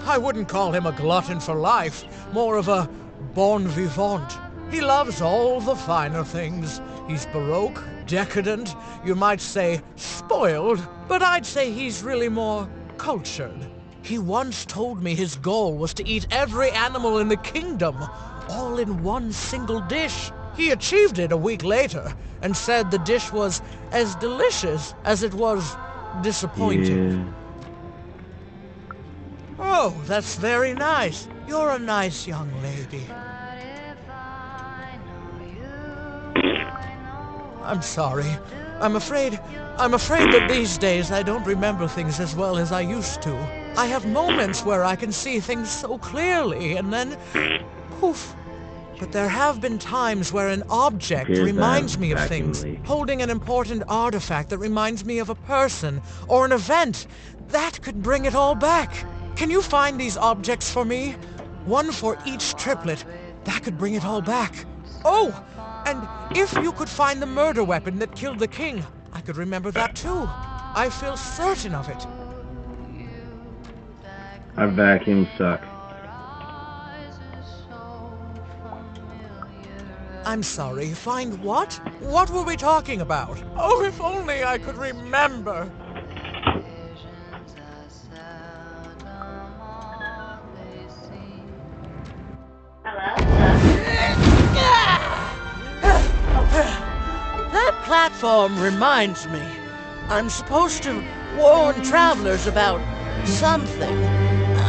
I wouldn't call him a glutton for life, more of a bon vivant. He loves all the finer things. He's baroque, decadent, you might say spoiled, but I'd say he's really more cultured. He once told me his goal was to eat every animal in the kingdom, all in one single dish. He achieved it a week later, and said the dish was as delicious as it was disappointing. Yeah. Oh, that's very nice. You're a nice young lady. I'm sorry. I'm afraid that these days I don't remember things as well as I used to. I have moments where I can see things so clearly, and then poof. But there have been times where an object Appears reminds that me of back in things, the lake. holding an important artifact that reminds me of a person or an event. That could bring it all back. Can you find these objects for me? One for each triplet. That could bring it all back. Oh, and if you could find the murder weapon that killed the king, I could remember that too. I feel certain of it. Our vacuums suck. I'm sorry, find what? What were we talking about? Oh, if only I could remember. That platform reminds me. I'm supposed to warn travelers about something.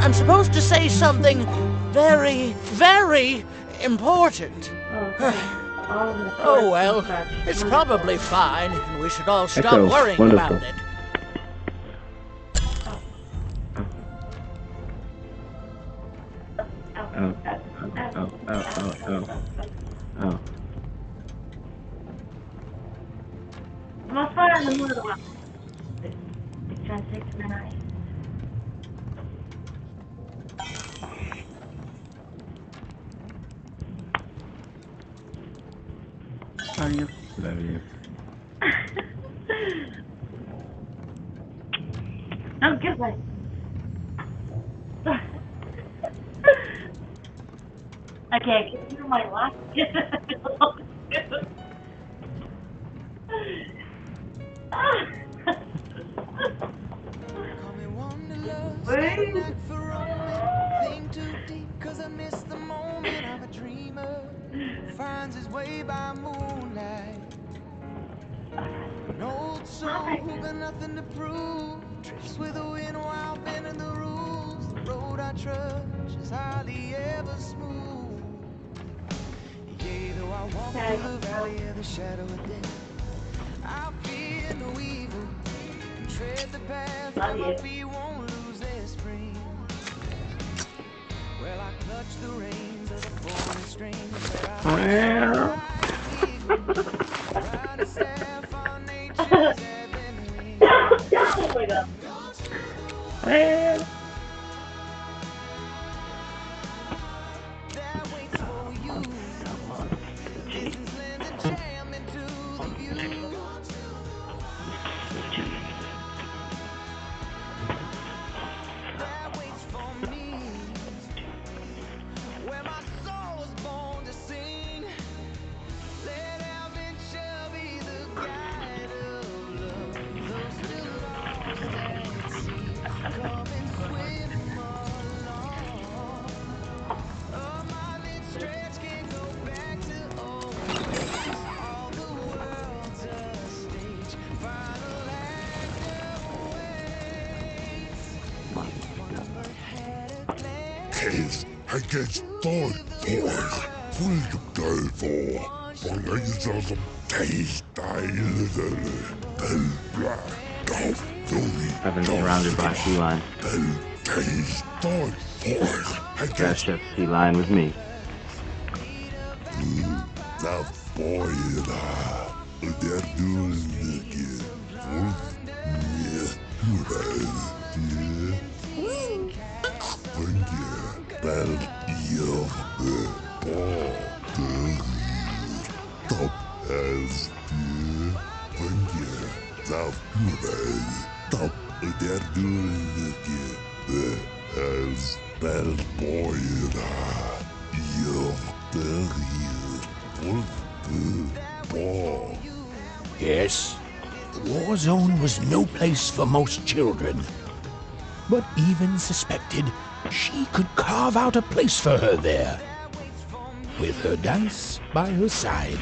I'm supposed to say something very, very important. Oh well, it's probably fine, and we should all stop Echo, worrying wonderful. about it. Oh, oh, oh, oh, oh, oh. Vamos parar no muro lá. Já sei que não é. Love you. Love you. Não, que vai. Okay, can you hear my laugh? Think too deep, 'cause I miss the moment of a dreamer finds his way by moonlight. An old soul who got nothing to prove drifts with the wind while bending the rules. The road I trudge is hardly ever smooth. Yea, though I walk through the valley of the shadow of death, I fear no evil and tread the path where my feet won't lose their spring. Well, I clutch the reins of the falling strings where I to staff on nature's heaven wings. Oh my god. That waits for you. Distance lends a jam into the view. That waits for me. Where my soul was born to sing. Let adventure be the guide of love. Though still lost at sea, come and swim along. A minded stretch can go back to old days. All the world's a stage. Final act awaits. One but had a glance. Kees, hij kijkt stort voor. Voel de kuil voor. Voor je zelfs op tegenstijlen. Belbla. Dof, doei. I've been surrounded by feline. Kees, stort voor. Hij That kijkt shit's feline with me. naar voren. Der doellijke. Wolf. Ja. When you bell your top as you when you top top they're doing has Belboira Bar. Yes, the war zone was no place for most children, but even suspected she could carve out a place for her there, with her dice by her side.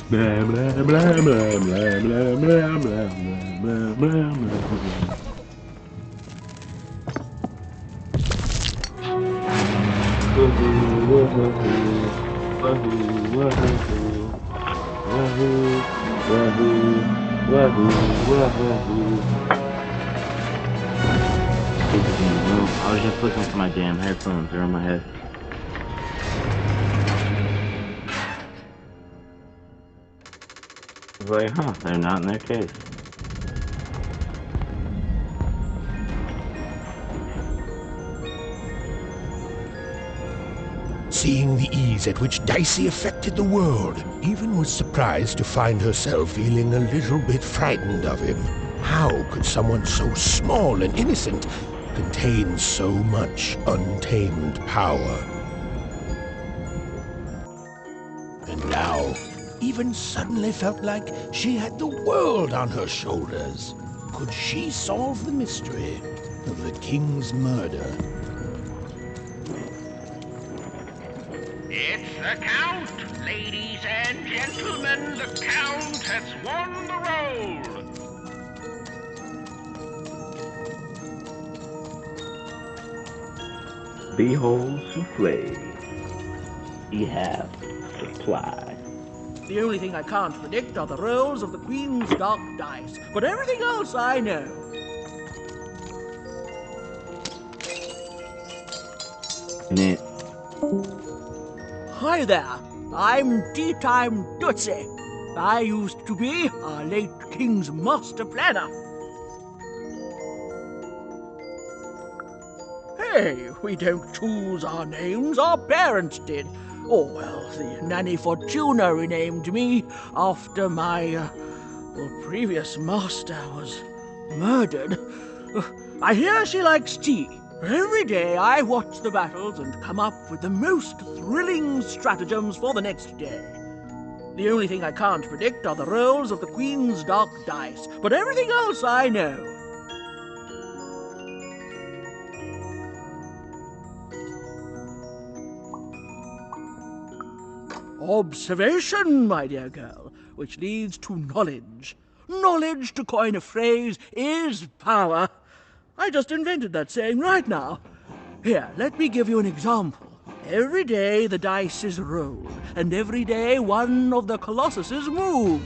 Blah blah blah blah blah blah blah blah blah blah blah. Wahoo, wahoo, wahoo, wahoo, wahoo, wahoo, wahoo. I was just looking for my damn headphones. They're on my head. I was like, huh, they're not in their case. Seeing the ease at which Dicey affected the world, even was surprised to find herself feeling a little bit frightened of him. How could someone so small and innocent contain so much untamed power? And now, even suddenly felt like she had the world on her shoulders. Could she solve the mystery of the king's murder? It's the Count! Ladies and gentlemen, the Count has won the role! Behold souffle. We have supply. The only thing I can't predict are the rolls of the Queen's dark dice, but everything else I know. Knit. Hi there, I'm Tea-Time Tootsie. I used to be our late King's master planner. Hey, we don't choose our names, our parents did. Oh, well, the Nanny Fortuna renamed me after my, previous master was murdered. I hear she likes tea. Every day I watch the battles and come up with the most thrilling stratagems for the next day. The only thing I can't predict are the rolls of the Queen's dark dice, but everything else I know. Observation, my dear girl, which leads to knowledge. Knowledge, to coin a phrase, is power. I just invented that saying right now. Here, let me give you an example. Every day the dice is rolled, and every day one of the colossuses moves.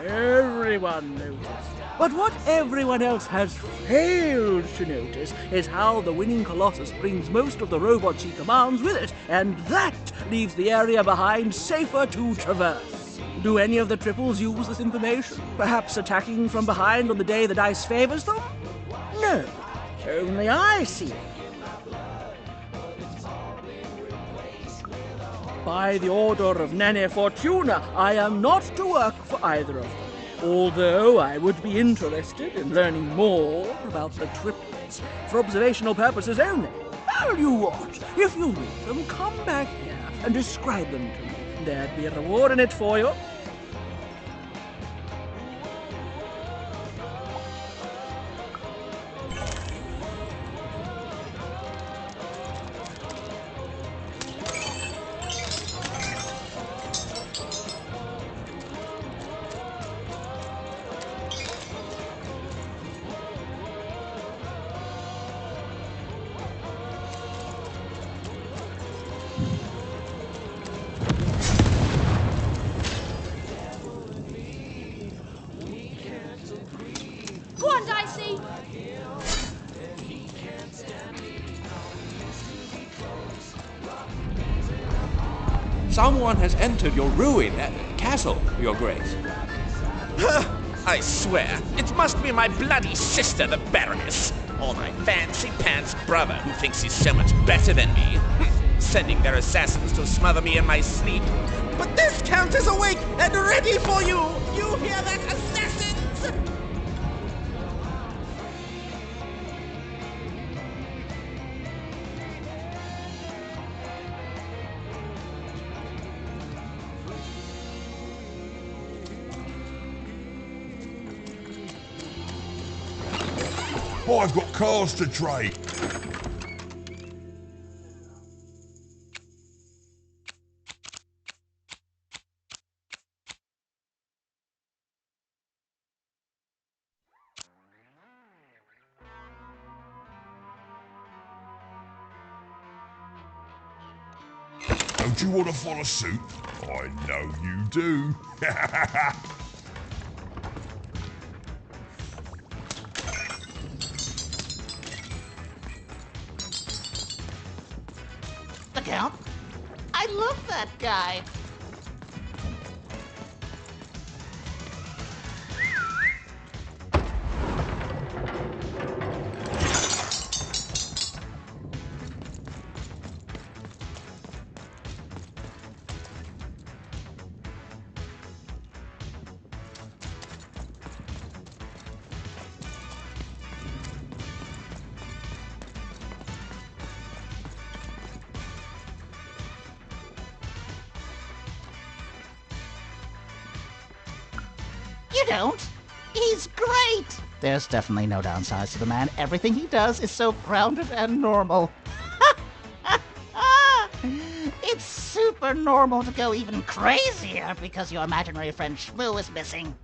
Everyone noticed. But what everyone else has failed to notice is how the winning Colossus brings most of the robots he commands with it, and that leaves the area behind safer to traverse. Do any of the triples use this information? Perhaps attacking from behind on the day the dice favors them? No, only I see it. By the order of Nanny Fortuna, I am not to work for either of them. Although I would be interested in learning more about the triplets for observational purposes only. Tell you what, if you meet them, come back here and describe them to me. There'd be a reward in it for you. Someone has entered your ruined castle, Your Grace. I swear, it must be my bloody sister, the Baroness, or my fancy-pants brother who thinks he's so much better than me, sending their assassins to smother me in my sleep. But this Count is awake and ready for you! You hear that, assassins? I've got cars to trade. Don't you want to follow suit? I know you do. The Count? I love that guy. You don't? He's great! There's definitely no downsides to the man. Everything he does is so grounded and normal. It's super normal to go even crazier because your imaginary friend Shmoo is missing.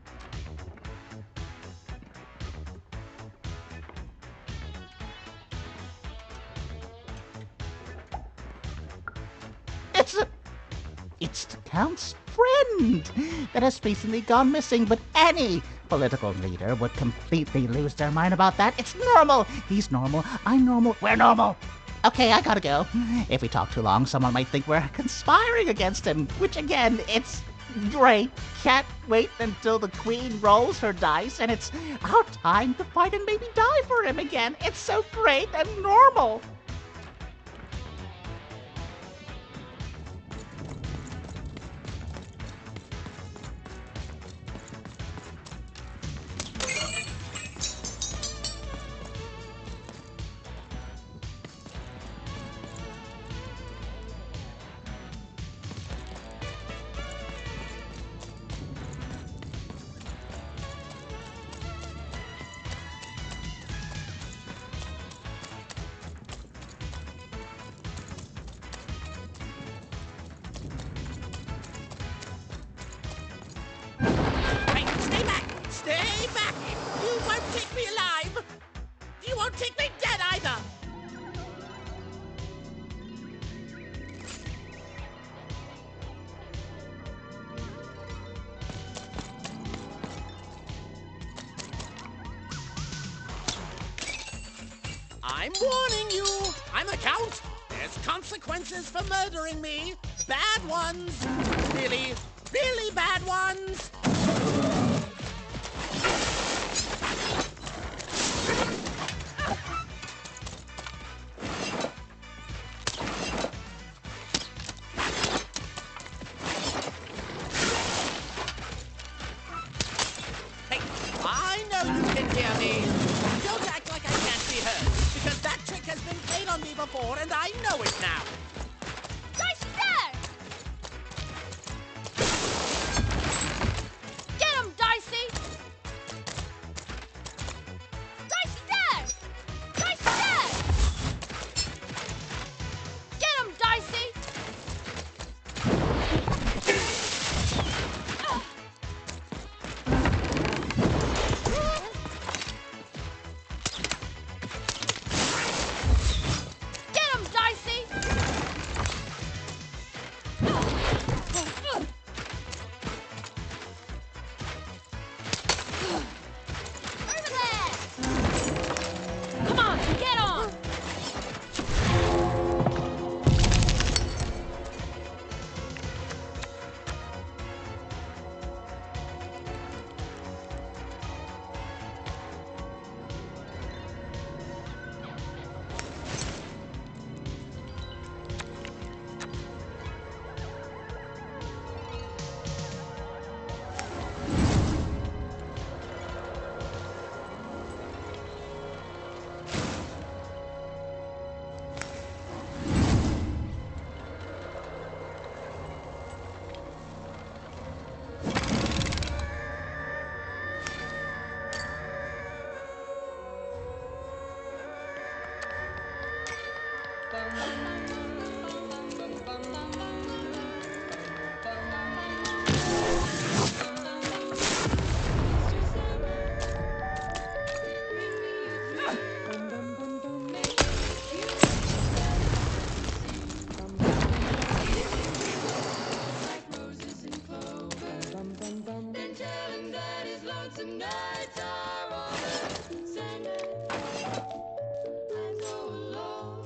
It's the Count's friend that has recently gone missing, but any political leader would completely lose their mind about that. It's normal. He's normal. I'm normal. We're normal. Okay, I gotta go. If we talk too long, someone might think we're conspiring against him, which again, it's great. Can't wait until the Queen rolls her dice and it's our time to fight and maybe die for him again. It's so great and normal. Stay back! You won't take me alive! You won't take me dead either! I'm warning you! I'm a Count! There's consequences for murdering me! Bad ones! Really, really bad ones! I know you can hear me. Don't act like I can't be heard, because that trick has been played on me before, and I know it now. Dice there! Get him, Dicey! Dice there! Dice there! Get him, Dicey! Get him, Dicey! lonesome nights are over. Sandman, I'm so alone.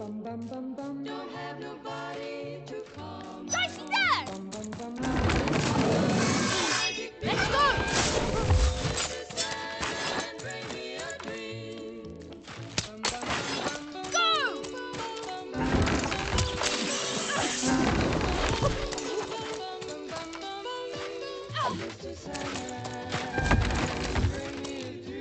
Don't have nobody to call me. Dicey, there! Let's go! Sandman, bring me a dream. Go! Mr. Sandman, bring me a dream.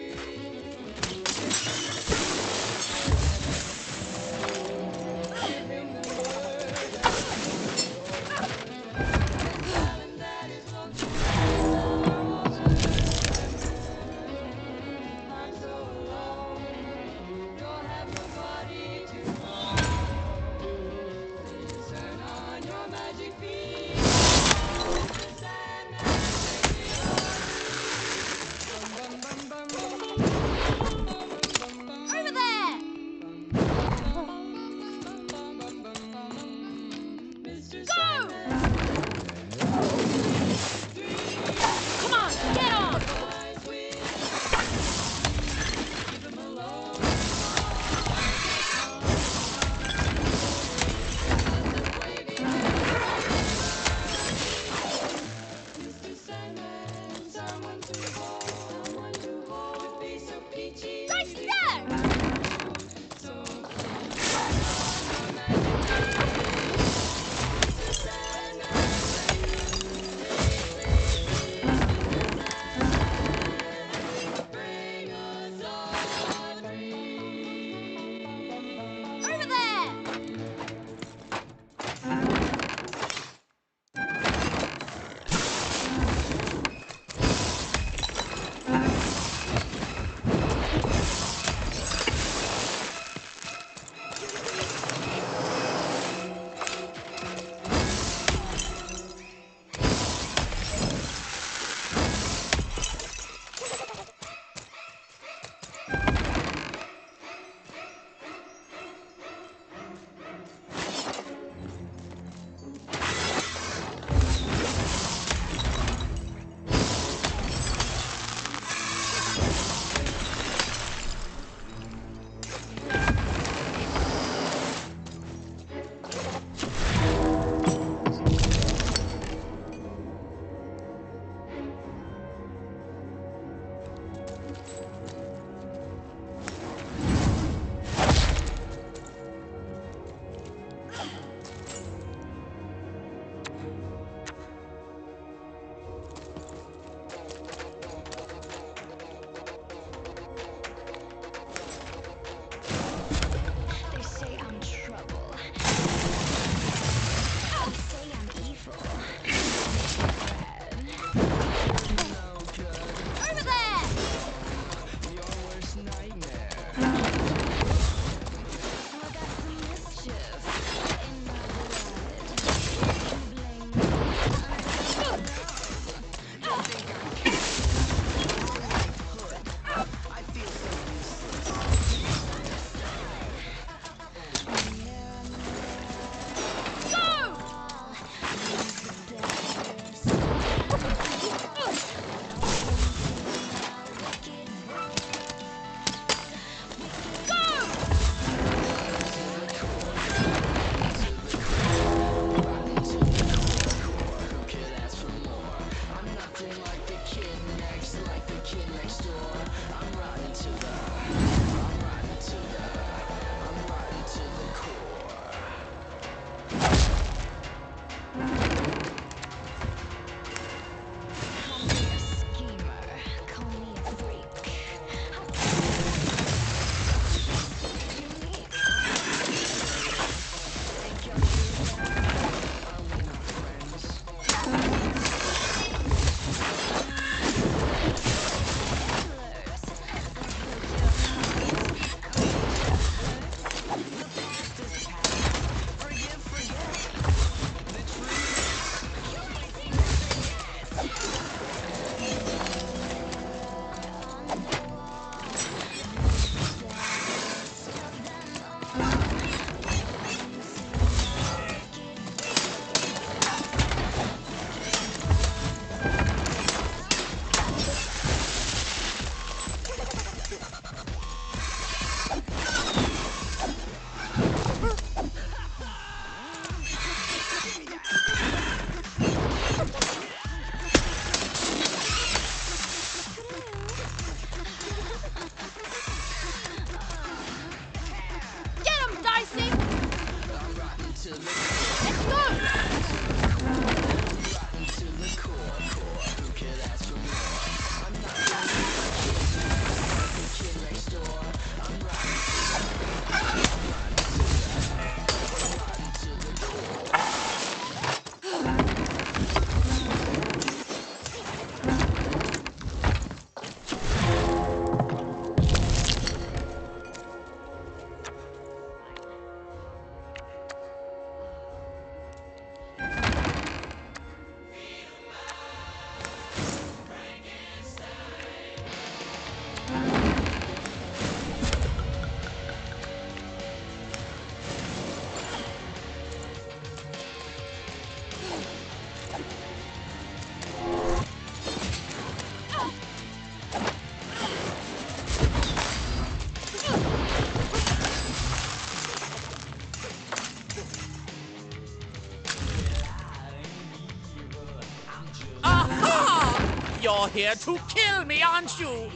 You're here to kill me, aren't you?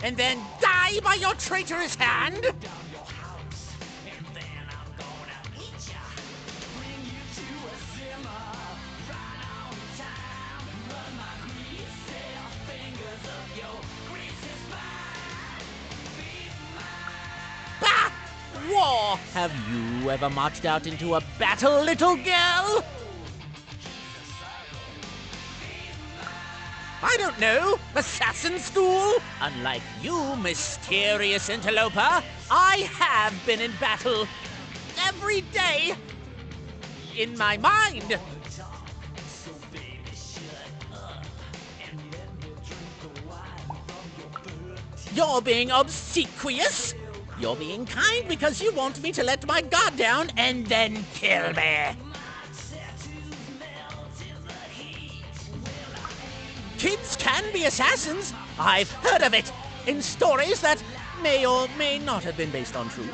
And then die by your traitorous hand? Bah! War! Have you ever marched out into a battle, little girl? I don't know. Assassin school? Unlike you, mysterious interloper, I have been in battle every day in my mind. You're being obsequious. You're being kind because you want me to let my guard down and then kill me. Kids can be assassins. I've heard of it in stories that may or may not have been based on truth.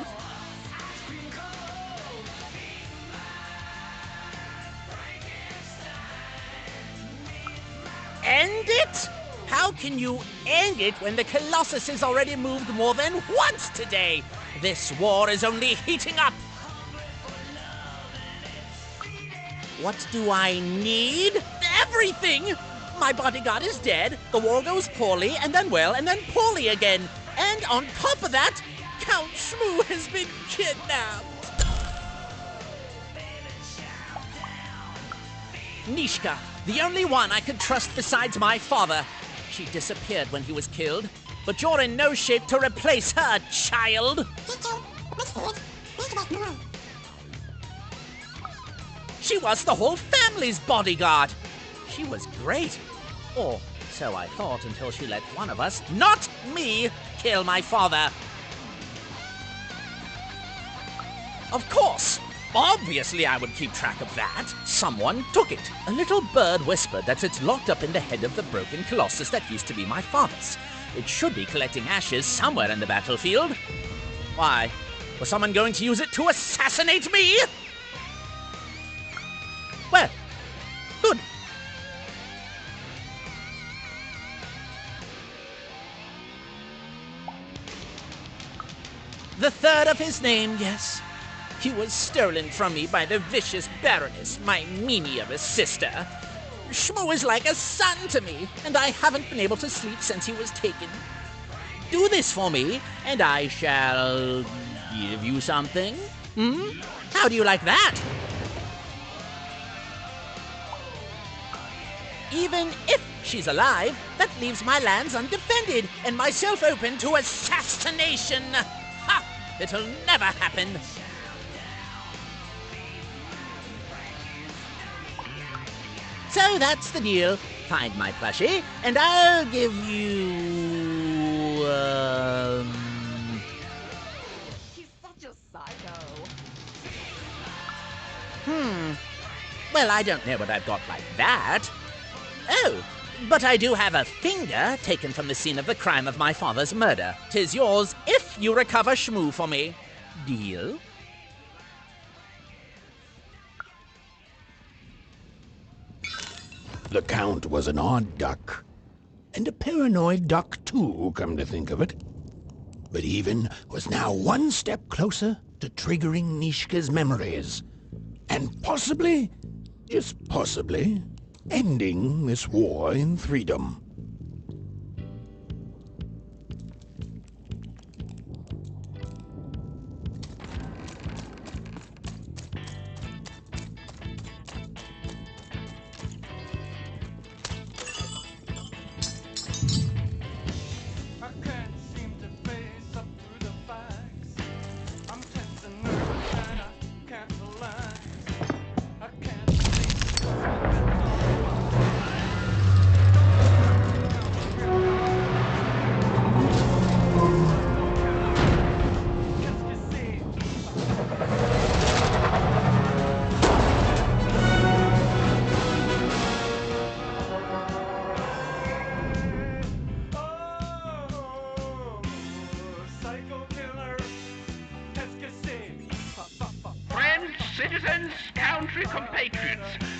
End it? How can you end it when the Colossus has already moved more than once today? This war is only heating up. What do I need? Everything! My bodyguard is dead, the war goes poorly, and then well, and then poorly again. And on top of that, Count Shmoo has been kidnapped. Nishka, the only one I could trust besides my father. She disappeared when he was killed, but you're in no shape to replace her, child. She was the whole family's bodyguard. She was great. Or so I thought until she let one of us, not me, kill my father. Of course. Obviously I would keep track of that. Someone took it. A little bird whispered that it's locked up in the head of the broken Colossus that used to be my father's. It should be collecting ashes somewhere in the battlefield. Why? Was someone going to use it to assassinate me? Well, good. The third of his name, yes. He was stolen from me by the vicious Baroness, my meniorous sister. Shmoo is like a son to me, and I haven't been able to sleep since he was taken. Do this for me, and I shall give you something. How do you like that? Even if she's alive, that leaves my lands undefended and myself open to assassination. Ha! It'll never happen. So that's the deal. Find my plushie, and I'll give you, He's such a psycho. Well, I don't know what I've got like that. Oh, but I do have a finger taken from the scene of the crime of my father's murder. 'Tis yours if you recover Shmoo for me. Deal? The Count was an odd duck. And a paranoid duck, too, come to think of it. But Even was now one step closer to triggering Nishka's memories. And possibly, just possibly, ending this war in freedom.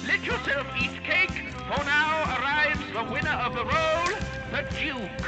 let yourself eat cake, for now arrives the winner of the role, the Duke.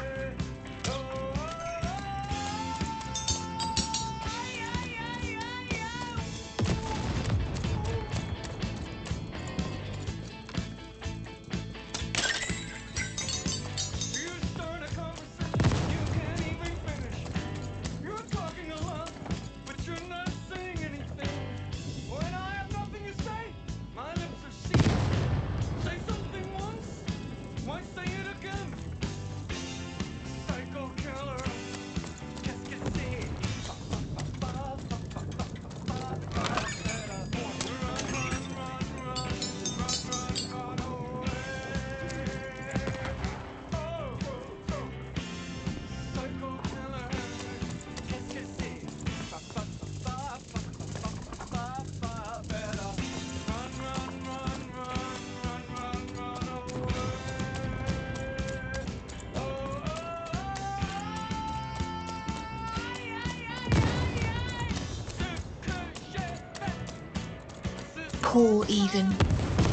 Poor Ethan.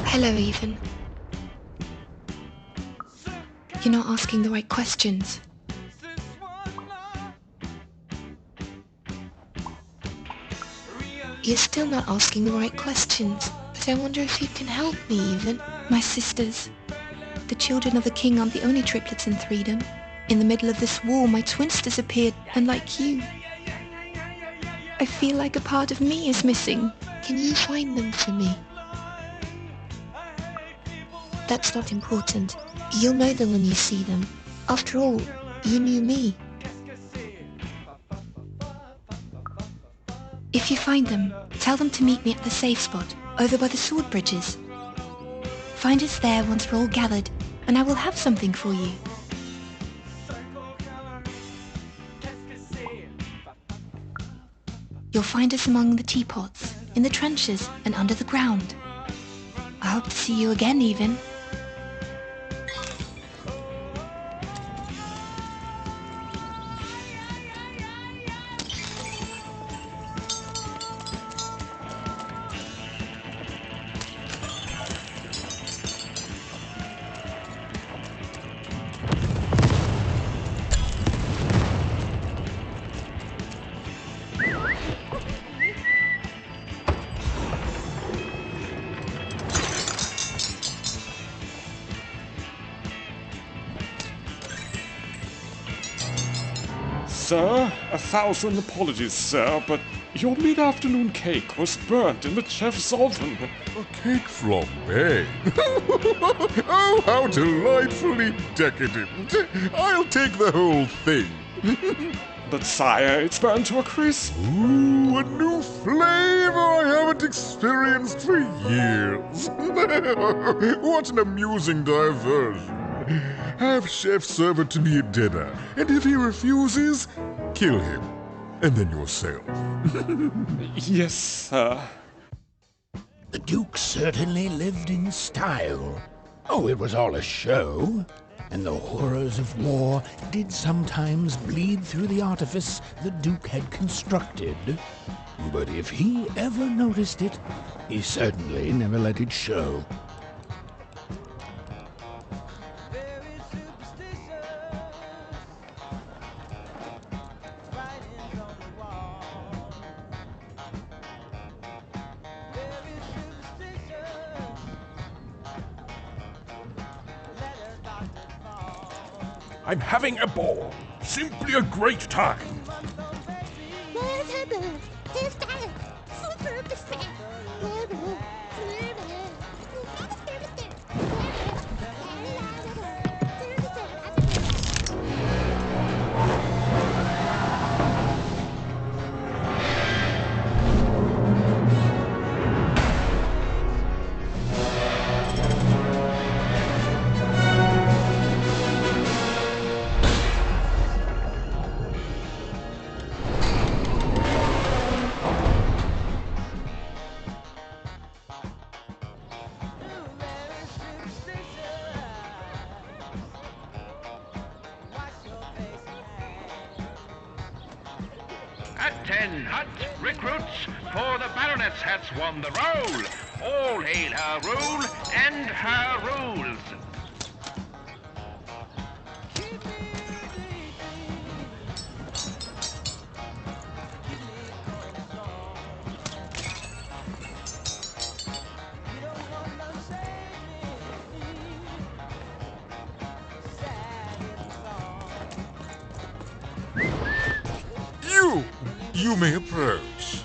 Hello, Ethan. You're not asking the right questions. You're still not asking the right questions, but I wonder if you can help me, Ethan. My sisters. The children of the king aren't the only triplets in Threedom. In the middle of this war, my twins disappeared, and like you, I feel like a part of me is missing. Can you find them for me? That's not important. You'll know them when you see them. After all, you knew me. If you find them, tell them to meet me at the safe spot, over by the sword bridges. Find us there once we're all gathered, and I will have something for you. You'll find us among the teapots, in the trenches, and under the ground. I hope to see you again, Ethan. Sir, 1,000 apologies, sir, but your mid-afternoon cake was burnt in the chef's oven. A cake from me? Oh, how delightfully decadent. I'll take the whole thing. But sire, it's burnt to a crisp. Ooh, a new flavor I haven't experienced for years. What an amusing diversion. Have Chef serve it to me at dinner, and if he refuses, kill him. And then yourself. Yes, sir. The Duke certainly lived in style. Oh, it was all a show. And the horrors of war did sometimes bleed through the artifice the Duke had constructed. But if he ever noticed it, he certainly never let it show. I'm having a ball. Simply a great time. At 10 hut recruits, for the Baroness has won the role. All hail her rule and her rules. You may approach.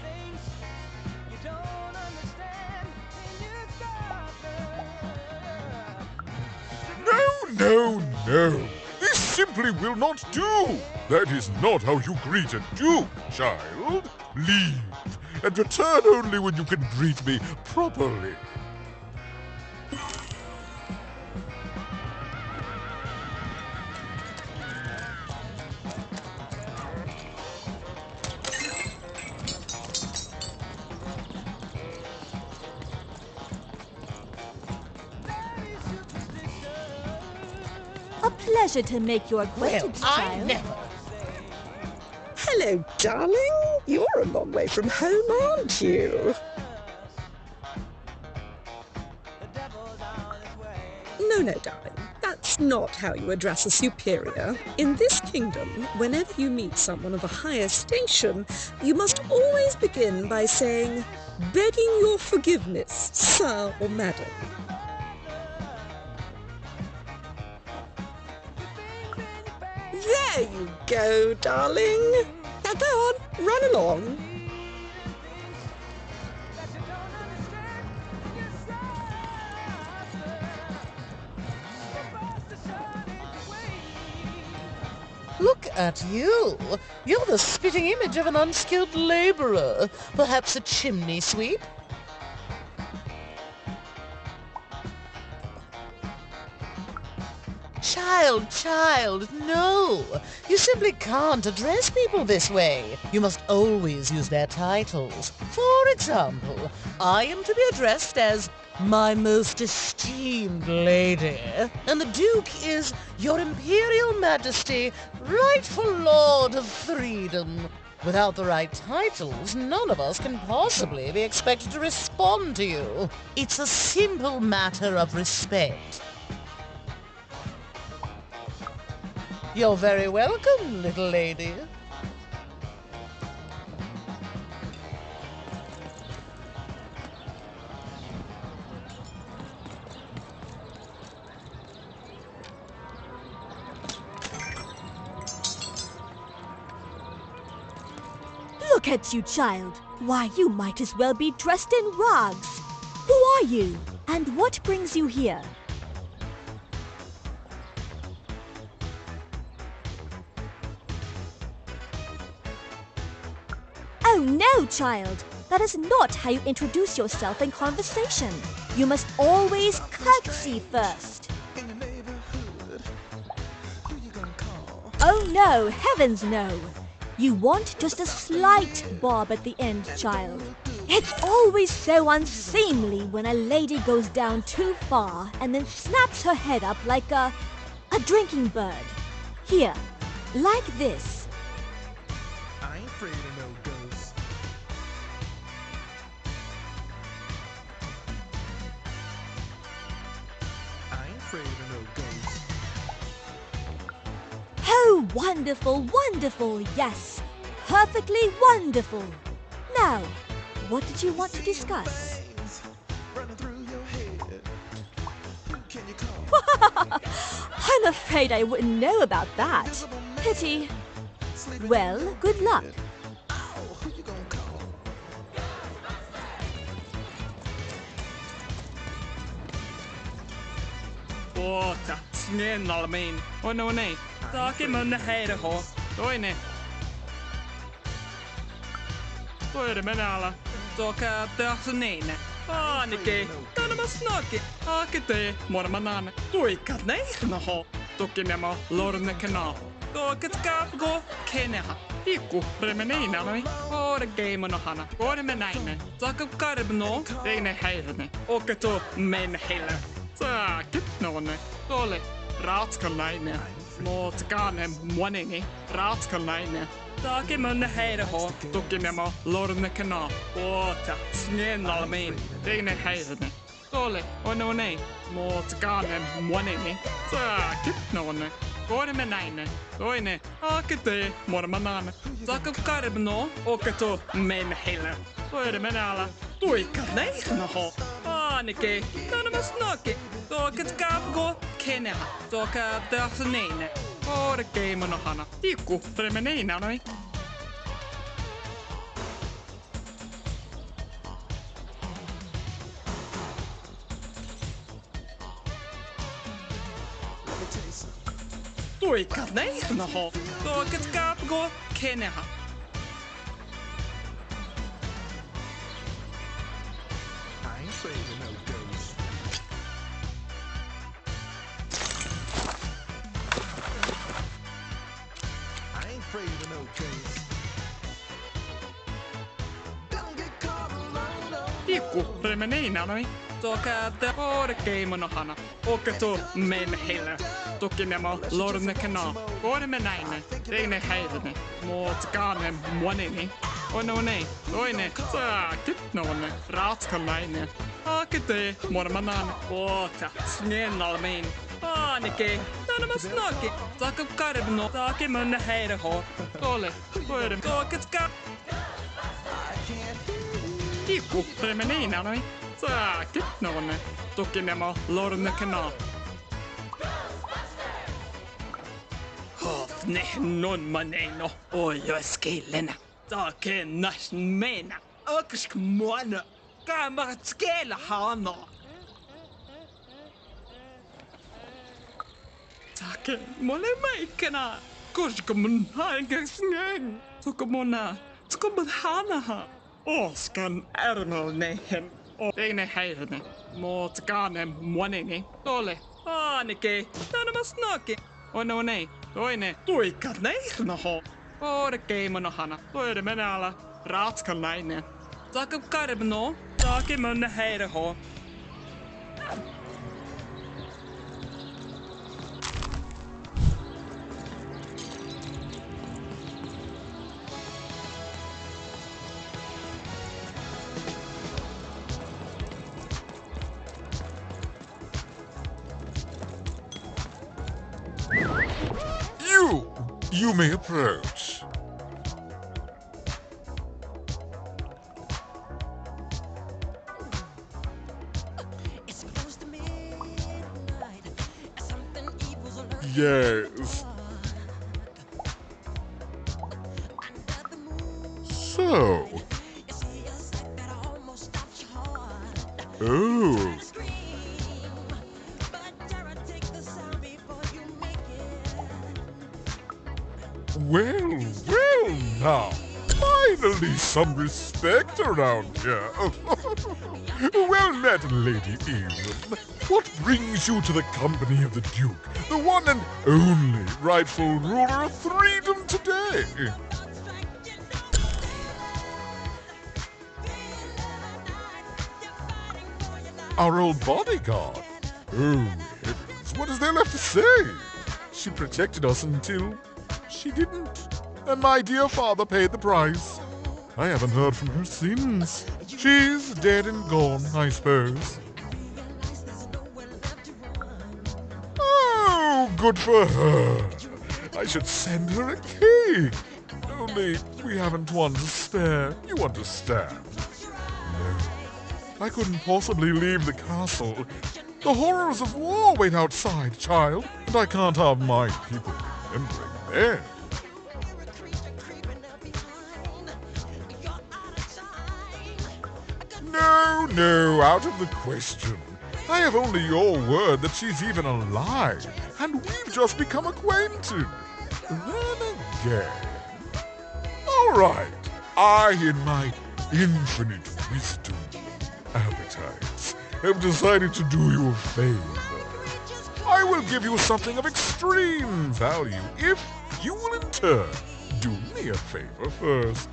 No. This simply will not do. That is not how you greet a duke, child. Leave, and return only when you can greet me properly. A pleasure to make your acquaintance, child. Hello, darling. You're a long way from home, aren't you? No, darling. That's not how you address a superior. In this kingdom, whenever you meet someone of a higher station, you must always begin by saying, "Begging your forgiveness, sir or madam." There you go, darling. Now go on, run along. Look at you. You're the spitting image of an unskilled labourer. Perhaps a chimney sweep? Child, no! You simply can't address people this way. You must always use their titles. For example, I am to be addressed as my most esteemed lady, and the Duke is your Imperial Majesty, rightful Lord of Freedom. Without the right titles, none of us can possibly be expected to respond to you. It's a simple matter of respect. You're very welcome, little lady. Look at you, child. Why, you might as well be dressed in rags. Who are you? And what brings you here? Oh no, child! That is not how you introduce yourself in conversation. You must always curtsy first. Oh no, heavens no! You want just a slight bob at the end, child. It's always so unseemly when a lady goes down too far and then snaps her head up like a drinking bird. Here, like this. I ain't afraid of no ghosts. I ain't afraid of no ghosts. Oh, wonderful, wonderful, yes. Perfectly wonderful. Now, what did you want to discuss? I'm afraid I wouldn't know about that. Pity. Well, good luck. Åh, snälla min. Åh, nej. Saker munnen här har. Då är ni. Då är det med alla. Då kan jag tässä niin. Ainakin. Tänä mä snakin. Haakite. Mormanan. Tuikat näin ho. Toki nämä lorne kanal. Toikat kaapko keneha. Ikku remeneinä noi. Ore geimonohana. Ore menäinen. Saakka karbno. Teine heirne. Oke to men heillä. Saakit nonne. Ole. Raatskalainen. Muutkaan monini ratkanainen. Taake mun heireho, tukimemo lorne kana. Oota, snennalmiin, teine heirene. Tole, on ei. Muutkaan monini. Taake nonne. Koodemme näin. Toinen, akete, mormanan. Taake karbno, oketo, men heille. Toidemme näillä. Tuikka neihnaho. Aanike, tanamas noki. Tooket kaapko, kenellä. Tooka tähsneine. Korkei monohana. Tikku, tulemme neinä noin. Tuikka neihnaho. Tooket kaapko, kenellä. Tikku, tulemme neinä noin. Tooka korkei monohana. Oketo men heille. Tukimemo lorne kana. Koodemme näin. Teine heirene. Muutkaan monini. On ei. Toinen. Taake nonne. Ratkanainen. Akete mormanan. Oota. Snennalmiin. Aanike. Tanamas noki. Taake karbno. Taake mun heireho. Tole. Toidemme. Tooketka. Tikku, tulemme neinä noin. Taake nonne. Tukimemo lorne kana. Ne non maneino ojoskillena. Taake nas mena. Oksk muana. Kaamarat skela hana. Taake mole maikkana. Koska mun haikasngen. Tuko mona. Tuko mun hanaha. Oskan ärmelnehen. Teine heirene. Muutkaan monini. Tole. Aanike. Tanamas noki. On ei. Toinen. Tuikka neihnaho. Korkei monohana. Toidemme näillä. Ratkanainen. Taake karbno. Taake mun heireho. You may approach. Yes. So. Oh. Well now. Finally some respect around here. Well met, Lady Eden. What brings you to the company of the Duke, the one and only rightful ruler of Freedom today? Our old bodyguard. Oh, heavens, what is there left to say? She protected us until she didn't. And my dear father paid the price. I haven't heard from her since. She's dead and gone, I suppose. Oh, good for her. I should send her a cake. Only we haven't one to spare, you understand. No, I couldn't possibly leave the castle. The horrors of war wait outside, child, and I can't have my people remembering them. No, out of the question. I have only your word that she's even alive, and we've just become acquainted. Then again. All right, I, in my infinite wisdom, appetites, have decided to do you a favor. I will give you something of extreme value if you will in turn do me a favor first.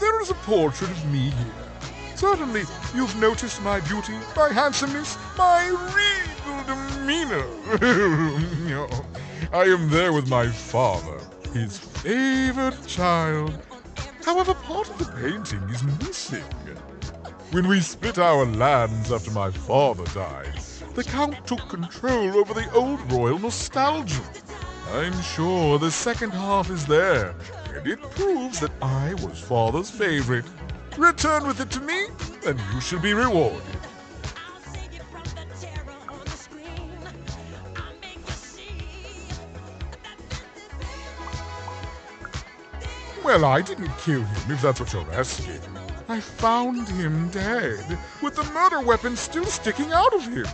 There is a portrait of me here. Certainly, you've noticed my beauty, my handsomeness, my regal demeanor. I am there with my father, his favorite child. However, part of the painting is missing. When we split our lands after my father died, the Count took control over the old royal nostalgia. I'm sure the second half is there, and it proves that I was father's favorite. Return with it to me, and you shall be rewarded. Well, I didn't kill him, if that's what you're asking. I found him dead, with the murder weapon still sticking out of him.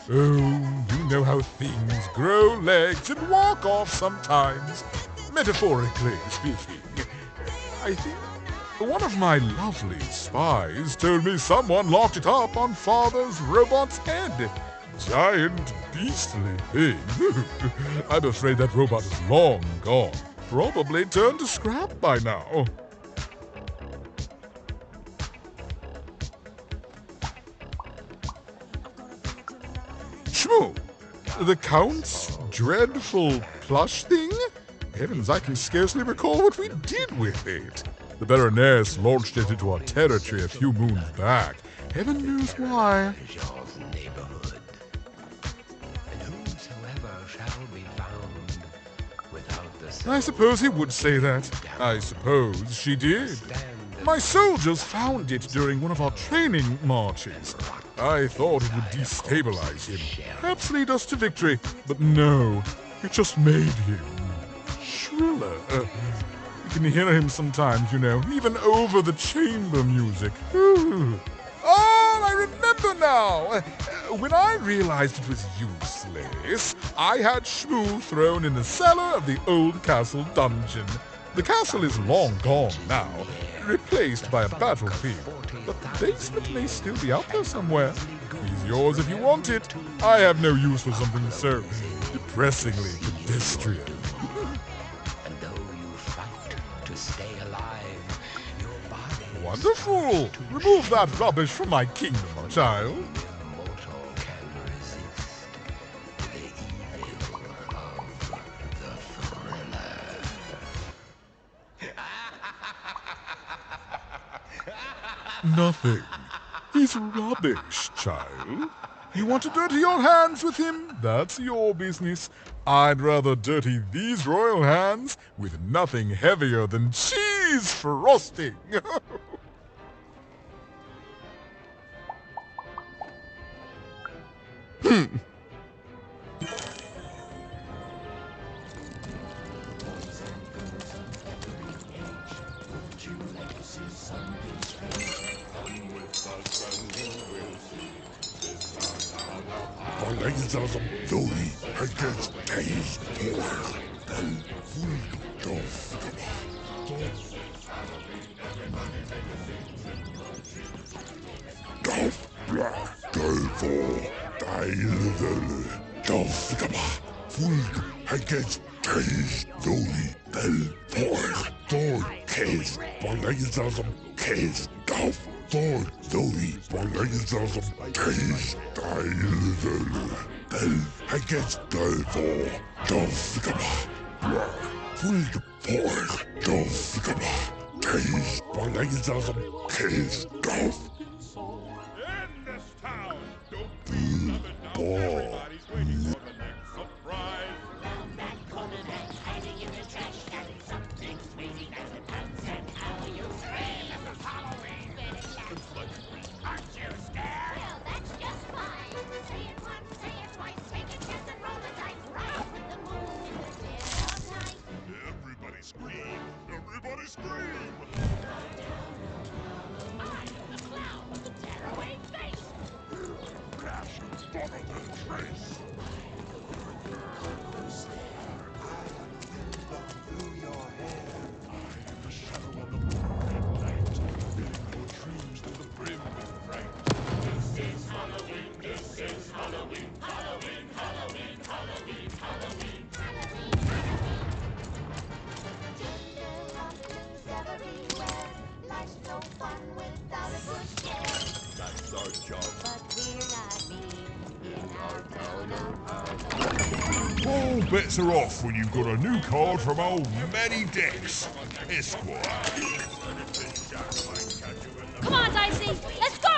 Oh, you know how things grow legs and walk off sometimes, metaphorically speaking. I think one of my lovely spies told me someone locked it up on Father's robot's head. Giant, beastly thing. I'm afraid that robot is long gone. Probably turned to scrap by now. Shmoo! The Count's dreadful plush thing? Heavens, I can scarcely recall what we did with it. The Baroness launched it into our territory a few moons back. Heaven knows why. I suppose he would say that. I suppose she did. My soldiers found it during one of our training marches. I thought it would destabilize him, perhaps lead us to victory, but no, it just made him shriller. You can hear him sometimes, you know, even over the chamber music. Ooh. Oh, I remember now! When I realized it was useless, I had Shmoo thrown in the cellar of the old castle dungeon. The castle is long gone now, replaced by a battlefield, but the basement may still be out there somewhere. He's yours if you want it. I have no use for something so depressingly pedestrian. And though you fight to stay alive, your body... Wonderful! Remove that rubbish from my kingdom, child. Mortal can resist the evil of the thriller. Nothing. He's rubbish, child. You want to dirty your hands with him? That's your business. I'd rather dirty these royal hands with nothing heavier than cheese frosting. Langsam Zoe herkes teyit por den Fulgdof Dof black Dolfo Deilvölle Dof Gaba Fulg herkes teyit Zoe del por Thor case Langsam case Dof Thor Zoe Langsam case Deilvölle Del herkes Dolfo Dof Gaba Fulg por Dof Gaba Case Langsam case Dof Everybody scream! Everybody scream! Crash! Follow the trace! Through your hair, I am the shadow of the moon at night, filling your dreams to the brim with fright. This is Halloween, this is Halloween, Halloween, Halloween, Halloween, Halloween, Everywhere. Life's no fun without a good scare. All bets are off when you've got a new card from old Manny Dex, Esquire. Come on, Dicey, let's go!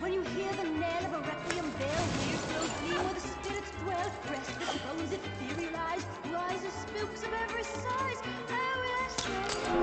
When you hear the knell of a requiem bell, here's Slow's gleam where the spirits dwell. Rest the thrones etherealized, rises spooks of every size. How will I say?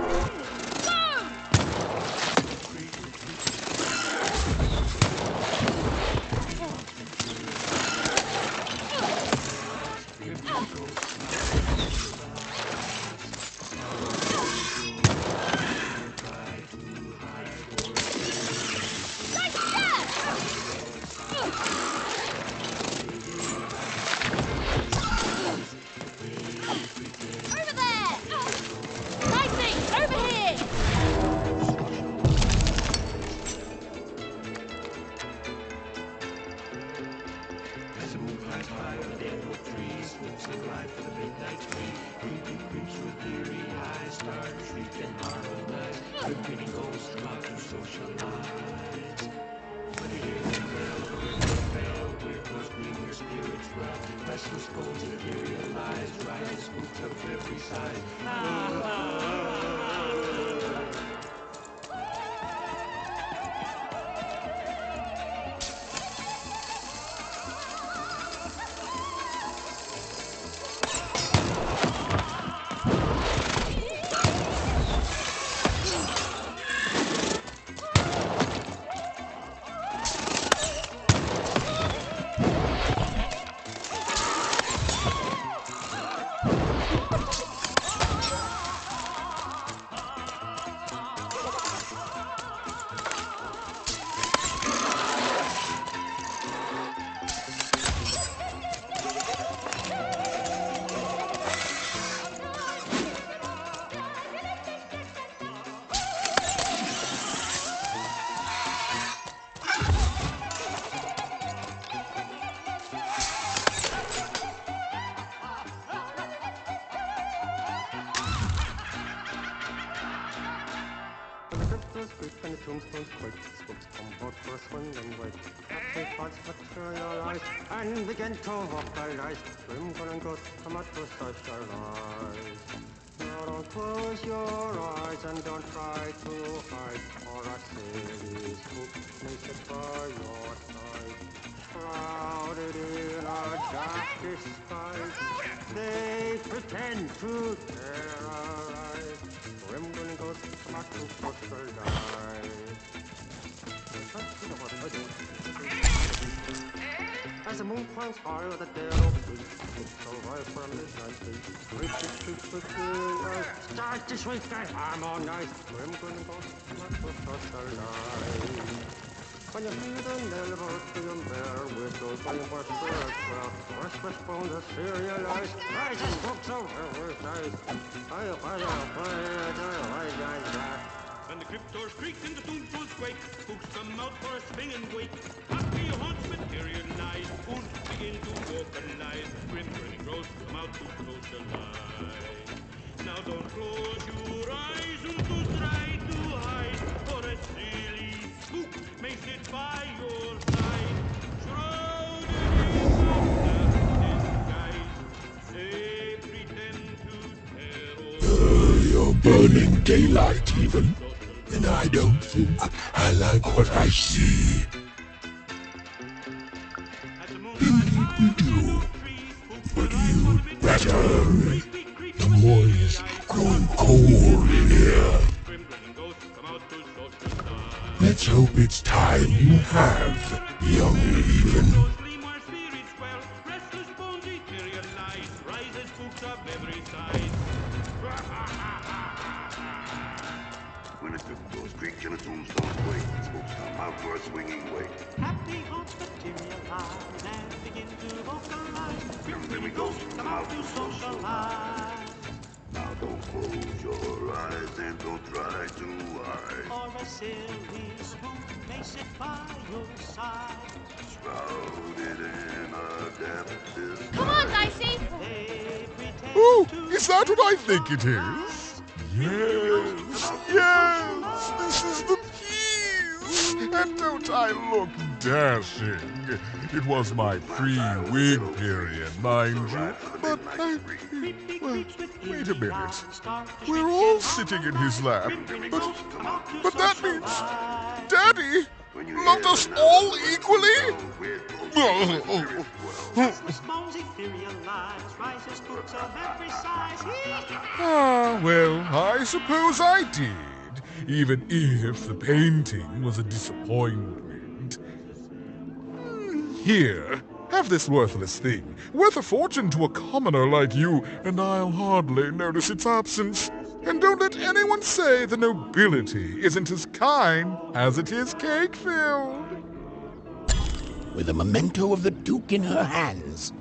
cryptos creak and the tombstones quake. Spooks come out for a swing and wake. Happy thoughts materialize and begin to vocalize. Grim and ghosts come out to socialize. Now don't close your eyes and don't try to hide, or a silly spook may sit by your side. Shrouded in a dark disguise, they pretend to terrorize. Grim and ghosts come out to socialize. As the moon climbs high with a dead old tree, it's so rise for a midnight tea. Creepy creeps with clear eyes start to shriek and harmonize. Grim and ghosts come out to socialize. When you hear the knell of a requiem bell, with those flame for spirits well, restless bones are serialized, rising books of every size. And the cryptors creak and the tombstones quake, spooks come out for a swing and wake. Happy haunts materialize, fools begin to vocalize. Grim grinning ghosts come out to socialize. Now don't close your eyes and to try to hide, for a silly spook may sit by your side. Shrouded in a disguise, they pretend to terror. You're burning daylight even, and I don't think I like what I see. Maybe we do, but you'd better. The moist growing cold in here. Let's hope it's time you have, young even. When the cryptos creak and the tombstones quake, spooks come out for a swinging wake. Happy haunts materialize and begin to vocalize. Grim ghosts come out to socialize. Now don't close your eyes and don't try to hide. Or a silly spook may sit by your side. Shrouded in a damp disguise. Come on, Dicey! Oh, is that what I think it is? Yes, yes, this is the piece! And don't I look dashing? It was my pre-wig period, mind you. But well, wait a minute. We're all sitting in his lap. But that means Daddy loved us all equally? Ah, well, I suppose I did, even if the painting was a disappointment. Here, have this worthless thing, worth a fortune to a commoner like you, and I'll hardly notice its absence. And don't let anyone say the nobility isn't as kind as it is cake-filled. With a memento of the Duke in her hands,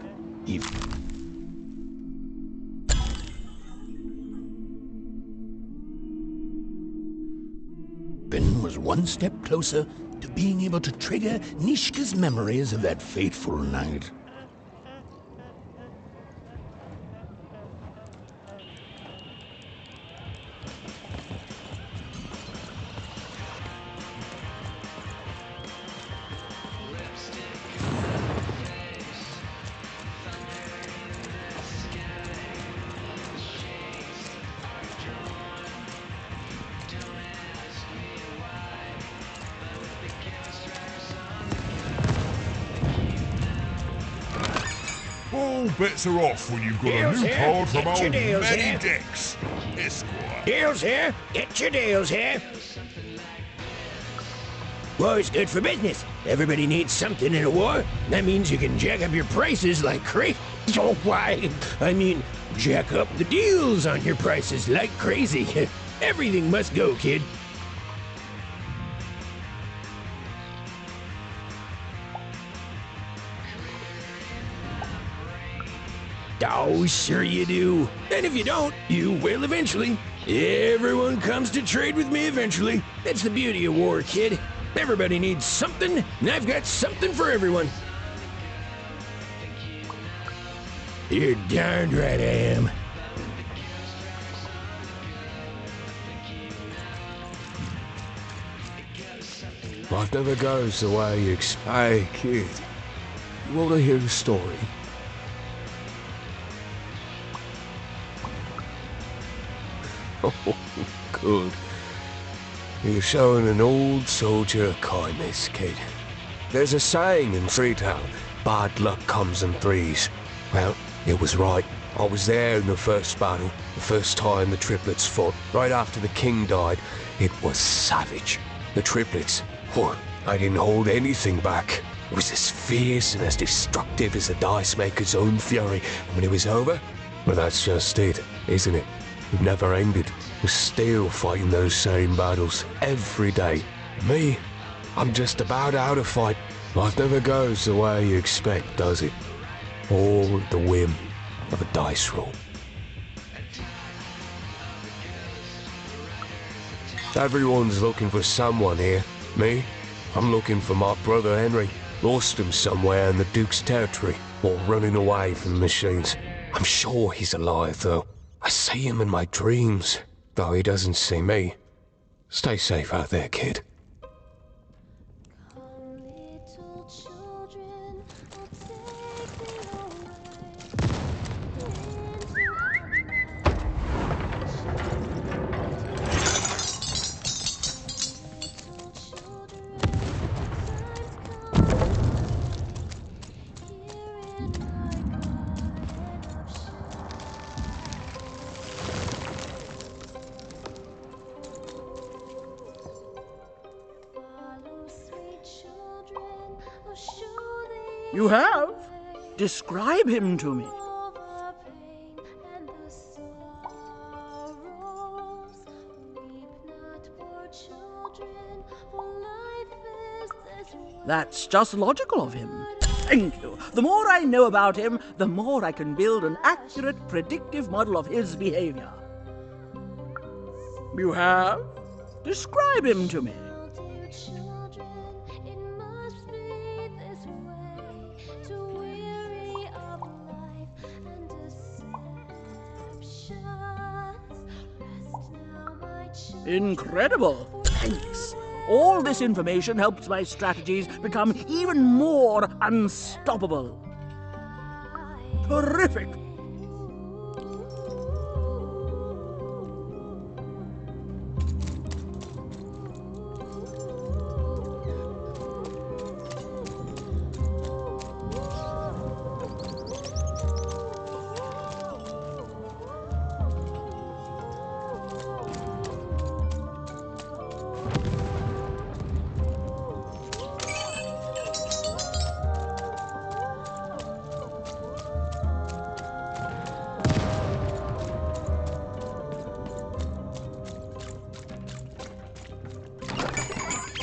Ben was one step closer to being able to trigger Nishka's memories of that fateful night. All bets are off when you've got Deals a new here. card from Get old your deals Manny here. Dex, Esquire. Deals here. Get your deals here. War's good for business. Everybody needs something in a war. That means you can jack up your prices like crazy. Oh, why? I mean, jack up the deals on your prices like crazy. Everything must go, kid. Oh, sure you do. And if you don't, you will eventually. Everyone comes to trade with me eventually. That's the beauty of war, kid. Everybody needs something, and I've got something for everyone. You're darned right I am. Life never goes the way you expect. Hey, kid. You want to hear a story? Oh, good. You're showing an old soldier kindness, kid. There's a saying in Freetown, bad luck comes in threes. Well, it was right. I was there in the first battle, the first time the triplets fought. Right after the king died, it was savage. The triplets, they didn't hold anything back. It was as fierce and as destructive as the dice maker's own fury. And when it was over, well, that's just it, isn't it? It never ended. We're still fighting those same battles every day. Me, I'm just about out of fight. Life never goes the way you expect, does it? All at the whim of a dice roll. Everyone's looking for someone here. Me? I'm looking for my brother Henry. Lost him somewhere in the Duke's territory, or running away from the machines. I'm sure he's alive, though. I see him in my dreams, though he doesn't see me. Stay safe out there, kid. You have? Describe him to me. That's just logical of him. Thank you. The more I know about him, the more I can build an accurate, predictive model of his behavior. You have? Describe him to me. Incredible! Thanks. All this information helps my strategies become even more unstoppable. Terrific!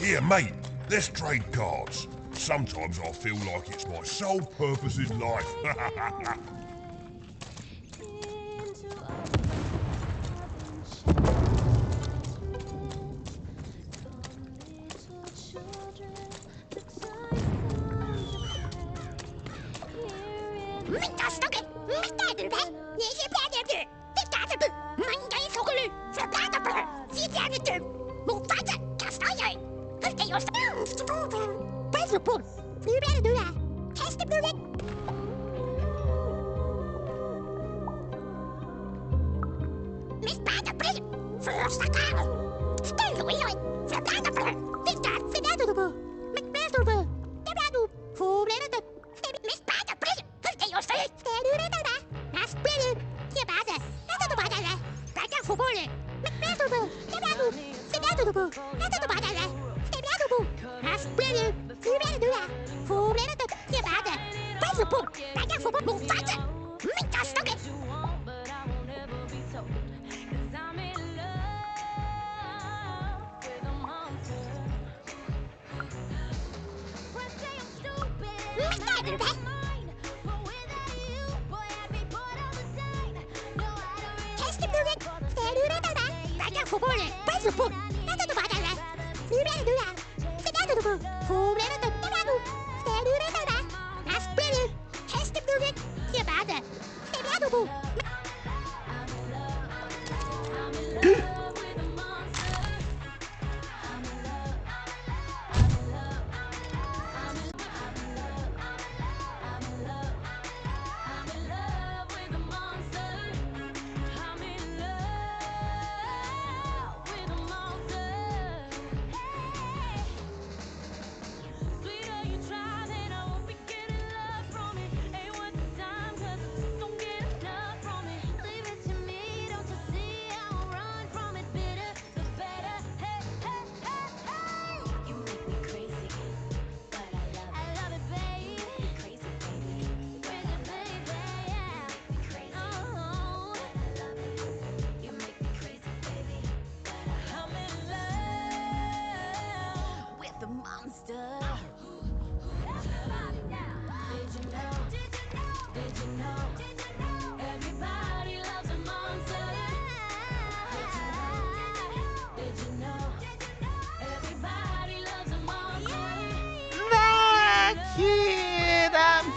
Here, mate, let's trade cards. Sometimes I feel like it's my sole purpose in life.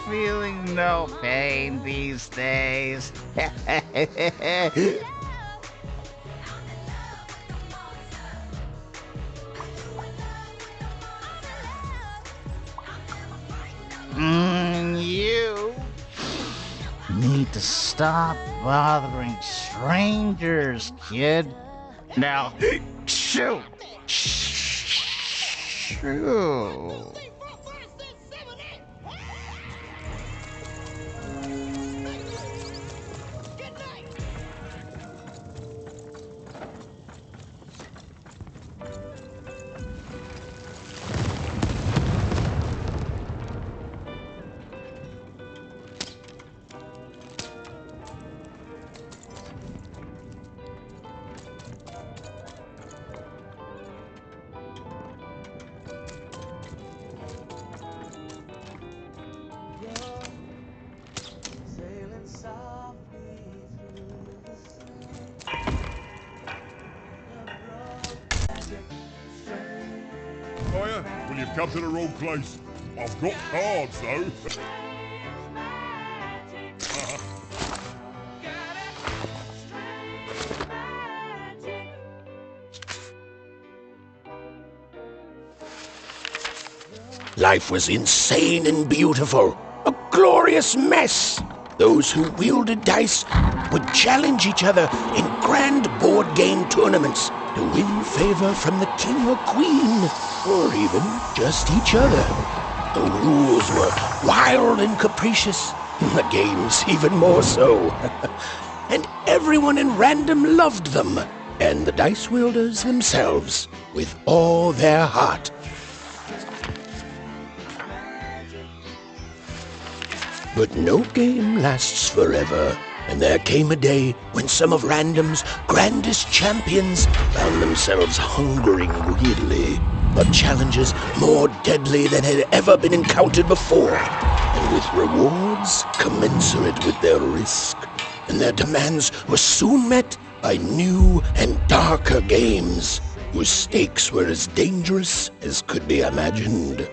feeling no pain these days. You need to stop bothering strangers, kid. Now, shoot! Shoot! Sailing softly through the sea. Hiya, well you've come to the wrong place. I've got cards though. Life was insane and beautiful. A glorious mess. Those who wielded dice would challenge each other in grand board game tournaments to win favor from the king or queen, or even just each other. The rules were wild and capricious, the games even more so. And everyone in random loved them, and the dice wielders themselves, with all their heart. But no game lasts forever, and there came a day when some of Random's grandest champions found themselves hungering greedily for challenges more deadly than had ever been encountered before, and with rewards commensurate with their risk. And their demands were soon met by new and darker games, whose stakes were as dangerous as could be imagined.